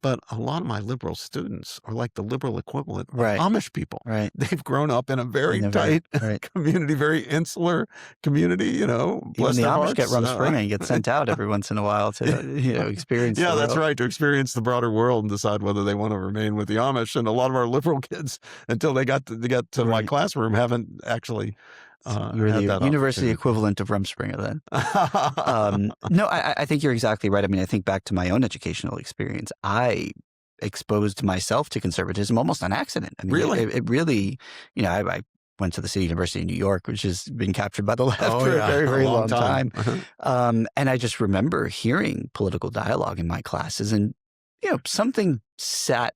Speaker 1: But a lot of my liberal students are like the liberal equivalent of
Speaker 2: Right.
Speaker 1: Amish people.
Speaker 2: Right.
Speaker 1: They've grown up in a very
Speaker 2: In a
Speaker 1: tight
Speaker 2: right.
Speaker 1: community, very insular community,
Speaker 2: Even
Speaker 1: bless
Speaker 2: the
Speaker 1: their
Speaker 2: Amish get
Speaker 1: hearts.
Speaker 2: Rumspringa and get sent out every once in a while to, experience
Speaker 1: Yeah,
Speaker 2: the
Speaker 1: that's
Speaker 2: world.
Speaker 1: right, to experience the broader world and decide whether they want to remain with the Amish. And a lot of our liberal kids, until they get to my
Speaker 2: Right.
Speaker 1: classroom, haven't actually
Speaker 2: You're
Speaker 1: had
Speaker 2: the
Speaker 1: that
Speaker 2: university
Speaker 1: opportunity.
Speaker 2: equivalent of Rumspringa then. No, I think you're exactly right. I mean, I think back to my own educational experience. I exposed myself to conservatism almost on accident. I mean,
Speaker 1: Really?
Speaker 2: it really, I went to the City University of New York, which has been captured by the left
Speaker 1: Oh,
Speaker 2: for
Speaker 1: yeah,
Speaker 2: a very,
Speaker 1: a
Speaker 2: very
Speaker 1: long
Speaker 2: long time.
Speaker 1: time.
Speaker 2: And I just remember hearing political dialogue in my classes, and something sat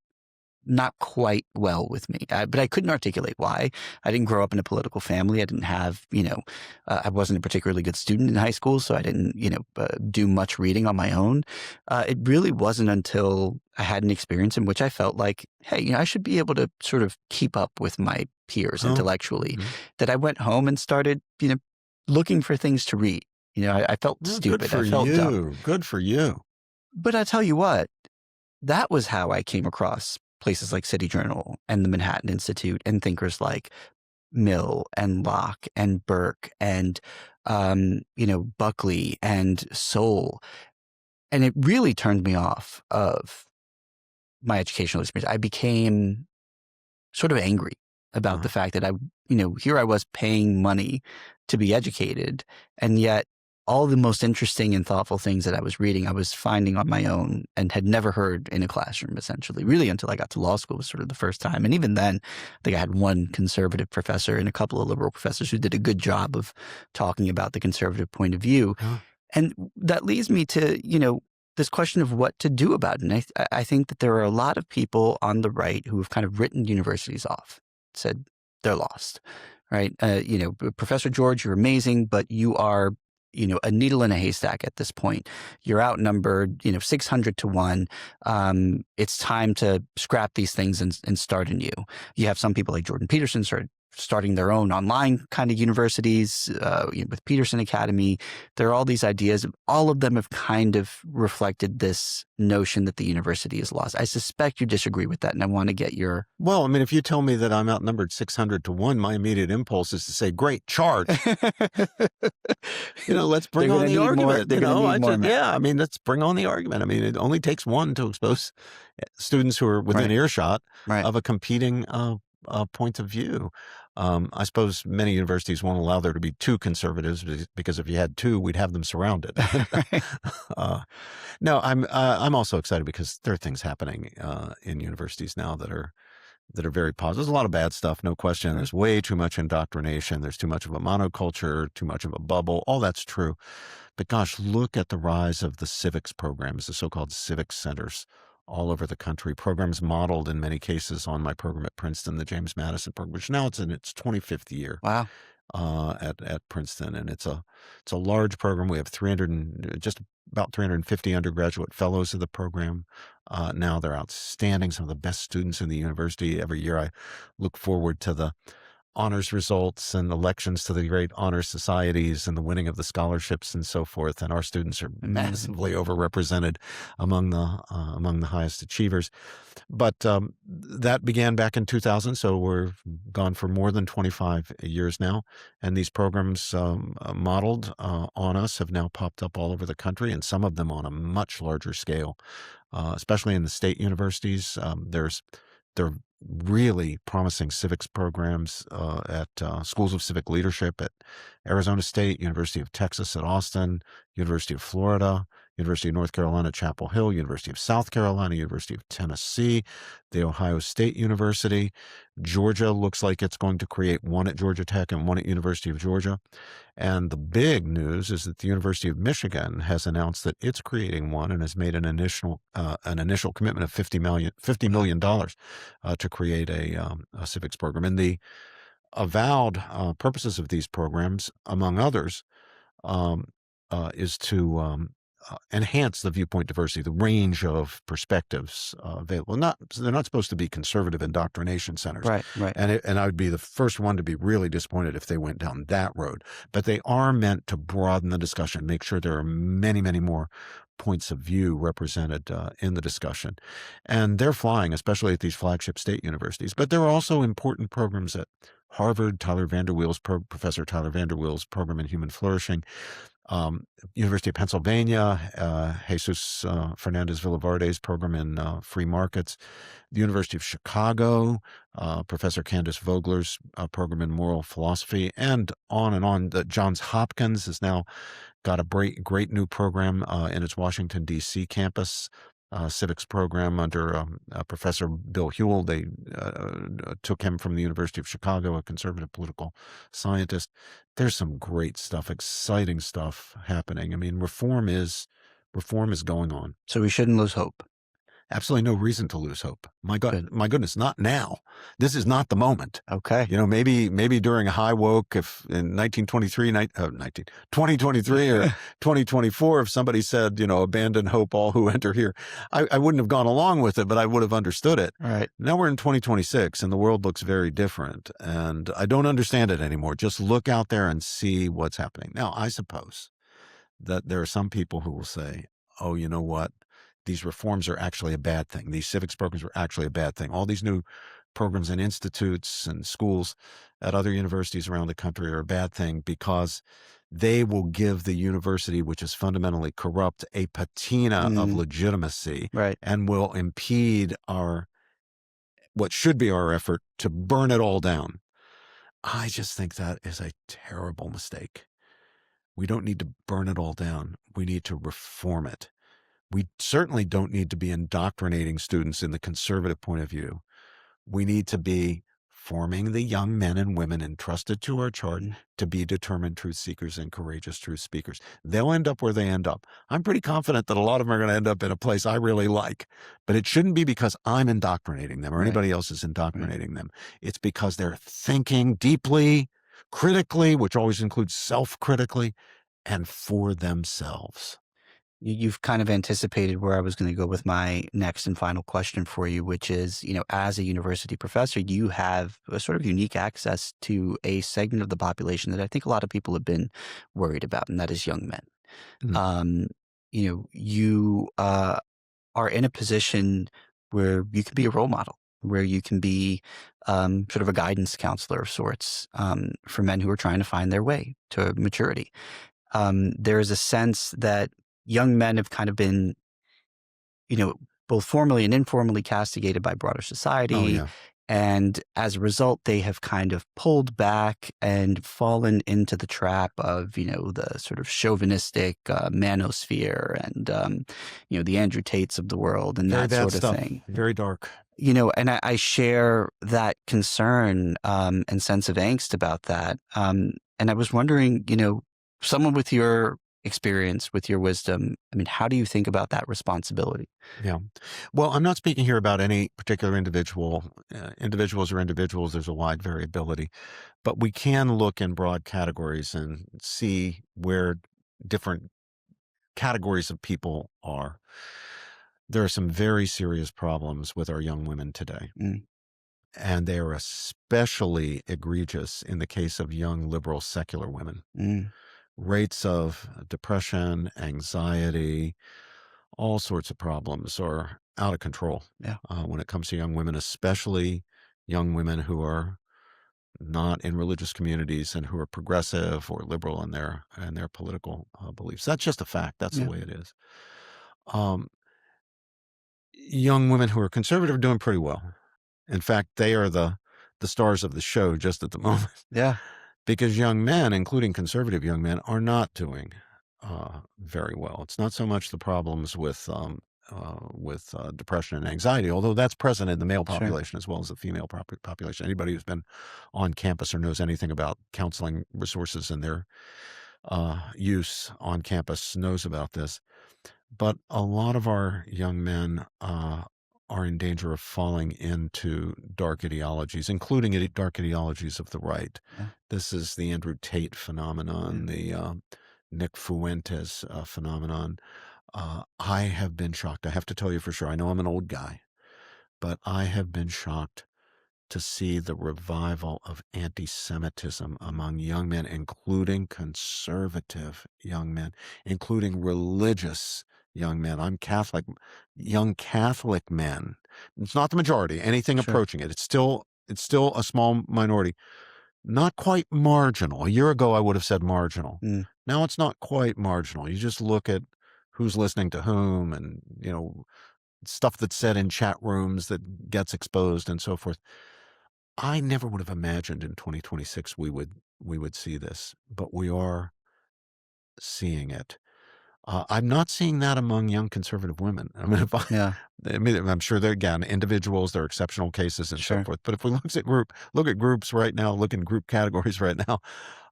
Speaker 2: not quite well with me, but I couldn't articulate why. I didn't grow up in a political family. I didn't have, I wasn't a particularly good student in high school, so I didn't, do much reading on my own. It really wasn't until I had an experience in which I felt like, hey, I should be able to sort of keep up with my peers
Speaker 1: Oh.
Speaker 2: intellectually,
Speaker 1: Mhm.
Speaker 2: that I went home and started, looking for things to read. I felt
Speaker 1: Well,
Speaker 2: stupid.
Speaker 1: Good for
Speaker 2: I felt dumb.
Speaker 1: you. Good for you.
Speaker 2: But I tell you what, that was how I came across places like City Journal and the Manhattan Institute and thinkers like Mill and Locke and Burke and, Buckley and Soule. And it really turned me off of my educational experience. I became sort of angry about the fact that here I was paying money to be educated, and yet all the most interesting and thoughtful things that I was reading, I was finding on my own and had never heard in a classroom, essentially, really until I got to law school was sort of the first time. And even then, I think I had one conservative professor and a couple of liberal professors who did a good job of talking about the conservative point of view.
Speaker 1: Huh.
Speaker 2: And that leads me to, this question of what to do about it. And I think that there are a lot of people on the right who have kind of written universities off, said they're lost, right? Professor George, you're amazing, but you are, a needle in a haystack at this point. You're outnumbered, 600 to 1. It's time to scrap these things and start anew. You have some people like Jordan Peterson started starting their own online kind of universities with Peterson Academy. There are all these ideas. All of them have kind of reflected this notion that the university is lost. I suspect you disagree with that, and I want to get your...
Speaker 1: Well, I mean, if you tell me that I'm outnumbered 600-1, my immediate impulse is to say, great, charge. Let's bring on the argument. I mean, let's bring on the argument. I mean, it only takes one to expose students who are within earshot of a competing point of view. I suppose many universities won't allow there to be two conservatives, because if you had two, we'd have them surrounded. No, I'm also excited because there are things happening in universities now that are very positive. There's a lot of bad stuff, no question. There's way too much indoctrination. There's too much of a monoculture, too much of a bubble. All that's true. But gosh, look at the rise of the civics programs, the so-called civic centers all over the country. Programs modeled in many cases on my program at Princeton, the James Madison program, which now it's in its 25th year.
Speaker 2: Wow.
Speaker 1: At Princeton, and it's a large program. We have just about 350 undergraduate fellows of the program. Now they're outstanding, some of the best students in the university. Every year I look forward to the honors results and elections to the great honor societies and the winning of the scholarships and so forth. And our students are massively overrepresented among the highest achievers. But that began back in 2000, so we're gone for more than 25 years now. And these programs modeled on us have now popped up all over the country, and some of them on a much larger scale, especially in the state universities. There are really promising civics programs at schools of civic leadership at Arizona State, University of Texas at Austin, University of Florida, University of North Carolina, Chapel Hill, University of South Carolina, University of Tennessee, the Ohio State University. Georgia looks like it's going to create one at Georgia Tech and one at University of Georgia. And the big news is that the University of Michigan has announced that it's creating one and has made an initial commitment of $50 million to create a civics program. And the avowed purposes of these programs, among others, is to enhance the viewpoint diversity, the range of perspectives available. They're not supposed to be conservative indoctrination centers.
Speaker 2: Right.
Speaker 1: And I would be the first one to be really disappointed if they went down that road. But they are meant to broaden the discussion, make sure there are many, many more points of view represented in the discussion. And they're flying, especially at these flagship state universities. But there are also important programs at Harvard, Professor Tyler Vanderweel's program in human flourishing, University of Pennsylvania, Jesus Fernandez Villavarde's program in free markets, the University of Chicago, Professor Candace Vogler's program in moral philosophy, and on. The Johns Hopkins has now got a great new program in its Washington, D.C. campus, civics program under Professor Bill Hewell. They took him from the University of Chicago, a conservative political scientist. There's some great stuff, exciting stuff happening. I mean, reform is going on.
Speaker 2: So we shouldn't lose hope.
Speaker 1: Absolutely no reason to lose hope. My goodness, not now. This is not the moment.
Speaker 2: Okay.
Speaker 1: Maybe during a high woke, if in 2023 or 2024, if somebody said, abandon hope, all who enter here, I wouldn't have gone along with it, but I would have understood it.
Speaker 2: All right.
Speaker 1: Now we're in 2026 and the world looks very different, and I don't understand it anymore. Just look out there and see what's happening. Now, I suppose that there are some people who will say, oh, you know what? These reforms are actually a bad thing. These civics programs are actually a bad thing. All these new programs and institutes and schools at other universities around the country are a bad thing because they will give the university, which is fundamentally corrupt, a patina of legitimacy,
Speaker 2: right,
Speaker 1: and will impede what should be our effort to burn it all down. I just think that is a terrible mistake. We don't need to burn it all down. We need to reform it. We certainly don't need to be indoctrinating students in the conservative point of view. We need to be forming the young men and women entrusted to our charge to be determined truth seekers and courageous truth speakers. They'll end up where they end up. I'm pretty confident that a lot of them are going to end up in a place I really like, but it shouldn't be because I'm indoctrinating them or anybody else is indoctrinating them. It's because they're thinking deeply, critically, which always includes self-critically, and for themselves.
Speaker 2: You've kind of anticipated where I was going to go with my next and final question for you, which is, as a university professor, you have a sort of unique access to a segment of the population that I think a lot of people have been worried about, and that is young men.
Speaker 1: Mm.
Speaker 2: Um, you are in a position where you can be a role model, where you can be sort of a guidance counselor of sorts for men who are trying to find their way to maturity. There is a sense that young men have kind of been, you know, both formally and informally castigated by broader
Speaker 1: Oh
Speaker 2: society.
Speaker 1: yeah,
Speaker 2: And as a result, they have kind of pulled back and fallen into the trap of, the sort of chauvinistic manosphere and, the Andrew Tates of the world and
Speaker 1: very
Speaker 2: that
Speaker 1: bad
Speaker 2: sort of
Speaker 1: stuff.
Speaker 2: thing.
Speaker 1: Very dark.
Speaker 2: And I share that concern and sense of angst about that. And I was wondering, someone with your experience, with your wisdom, I mean, how do you think about that responsibility?
Speaker 1: Yeah. Well, I'm not speaking here about any particular individual. Individuals are individuals. There's a wide variability, but we can look in broad categories and see where different categories of people are. There are some very serious problems with our young women today,
Speaker 2: Mm,
Speaker 1: and they are especially egregious in the case of young liberal secular women.
Speaker 2: mm,
Speaker 1: Rates of depression, anxiety, all sorts of problems are out of control
Speaker 2: yeah,
Speaker 1: when it comes to young women, especially young women who are not in religious communities and who are progressive or liberal in their political beliefs. That's just a fact. That's the
Speaker 2: yeah,
Speaker 1: way it is. Um, Young women who are conservative are doing pretty well. In fact, they are the stars of the show just at the moment,
Speaker 2: yeah,
Speaker 1: because young men, including conservative young men, are not doing very well. It's not so much the problems with depression and anxiety, although that's present in the male
Speaker 2: sure.
Speaker 1: population as well as the female population. Anybody who's been on campus or knows anything about counseling resources and their use on campus knows about this. But a lot of our young men are in danger of falling into dark ideologies, including dark ideologies of the right.
Speaker 2: Yeah,
Speaker 1: This is the Andrew Tate
Speaker 2: yeah,
Speaker 1: phenomenon, the Nick Fuentes phenomenon. I have been shocked. I have to tell you for sure. I know I'm an old guy, but I have been shocked to see the revival of anti-Semitism among young men, including conservative young men, including religious young men. I'm Catholic, young Catholic men. It's not the majority, anything
Speaker 2: sure.
Speaker 1: approaching it. It's still a small minority, not quite marginal. A year ago, I would have said marginal.
Speaker 2: Mm,
Speaker 1: Now it's not quite marginal. You just look at who's listening to whom and, stuff that's said in chat rooms that gets exposed and so forth. I never would have imagined in 2026 we would see this, but we are seeing it. I'm not seeing that among young conservative women. I mean,
Speaker 2: yeah,
Speaker 1: I'm sure they're, again, individuals, they're exceptional cases and so
Speaker 2: sure.
Speaker 1: forth. But if we look at groups right now, look in group categories right now,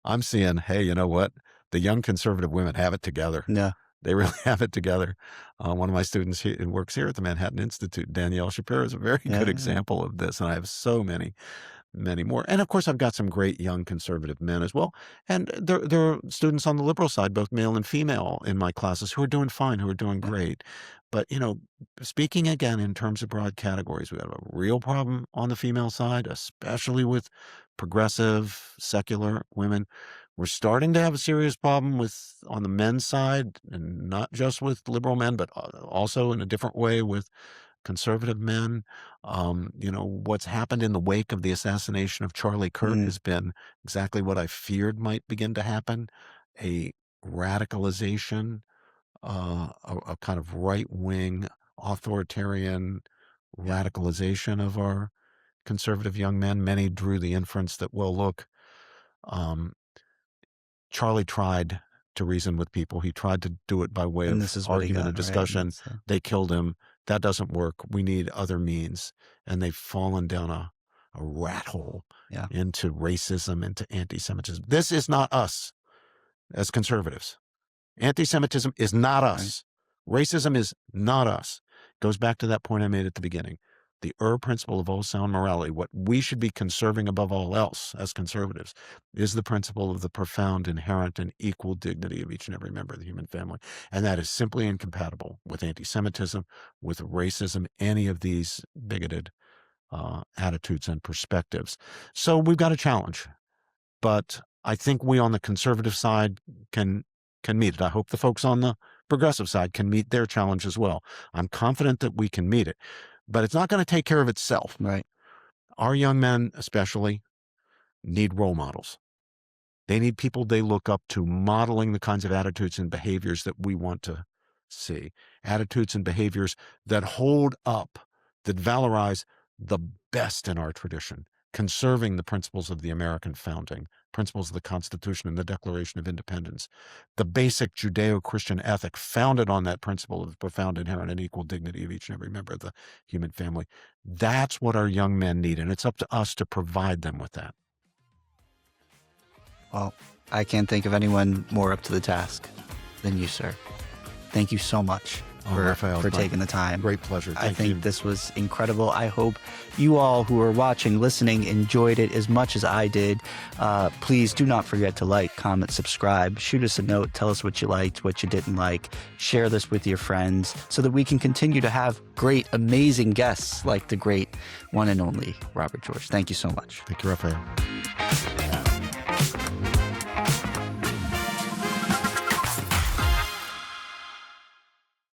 Speaker 1: I'm seeing, hey, you know what? The young conservative women have it together.
Speaker 2: Yeah,
Speaker 1: They really have it together. One of my students who works here at the Manhattan Institute, Danielle Shapiro, is a very
Speaker 2: yeah,
Speaker 1: good
Speaker 2: yeah,
Speaker 1: example of this. And I have so many more. And of course, I've got some great young conservative men as well. And there are students on the liberal side, both male and female, in my classes who are doing fine, who are doing
Speaker 2: yeah,
Speaker 1: great. But, speaking again in terms of broad categories, we have a real problem on the female side, especially with progressive, secular women. We're starting to have a serious problem on the men's side, and not just with liberal men, but also in a different way with conservative men. What's happened in the wake of the assassination of Charlie Kirk
Speaker 2: mm,
Speaker 1: has been exactly what I feared might begin to happen, a radicalization, a kind of right-wing authoritarian
Speaker 2: yeah,
Speaker 1: radicalization of our conservative young men. Many drew the inference that, well, look, um, Charlie tried to reason with people. He tried to do it by way
Speaker 2: and
Speaker 1: of
Speaker 2: this is what he
Speaker 1: argument and
Speaker 2: got, right? And
Speaker 1: discussion.
Speaker 2: so,
Speaker 1: They killed him. That doesn't work. We need other means. And they've fallen down a rat hole
Speaker 2: yeah,
Speaker 1: into racism, into anti-Semitism. This is not us as conservatives. Anti-Semitism is not
Speaker 2: right,
Speaker 1: us. Racism is not us. Goes back to that point I made at the beginning. the principle of all sound morality, what we should be conserving above all else as conservatives, is the principle of the profound, inherent, and equal dignity of each and every member of the human family. And that is simply incompatible with anti-Semitism, with racism, any of these bigoted attitudes and perspectives. So we've got a challenge, but I think we on the conservative side can meet it. I hope the folks on the progressive side can meet their challenge as well. I'm confident that we can meet it, but it's not going to take care of itself.
Speaker 2: Right.
Speaker 1: Our young men especially need role models. They need people they look up to modeling the kinds of attitudes and behaviors that we want to see. Attitudes and behaviors that hold up, that valorize the best in our tradition, conserving the principles of the American founding, principles of the Constitution and the Declaration of Independence, the basic Judeo-Christian ethic founded on that principle of the profound, inherent, and equal dignity of each and every member of the human family. That's what our young men need, and it's up to us to provide them with that.
Speaker 2: Well, I can't think of anyone more up to the task than you, sir. Thank you so much for taking the time.
Speaker 1: Great pleasure.
Speaker 2: I think this was incredible. I hope you all who are watching, listening, enjoyed it as much as I did. Please do not forget to like, comment, subscribe, shoot us a note, tell us what you liked, what you didn't like, share this with your friends so that we can continue to have great, amazing guests like the great one and only Robert George. Thank you so much.
Speaker 1: Thank you, Rafael.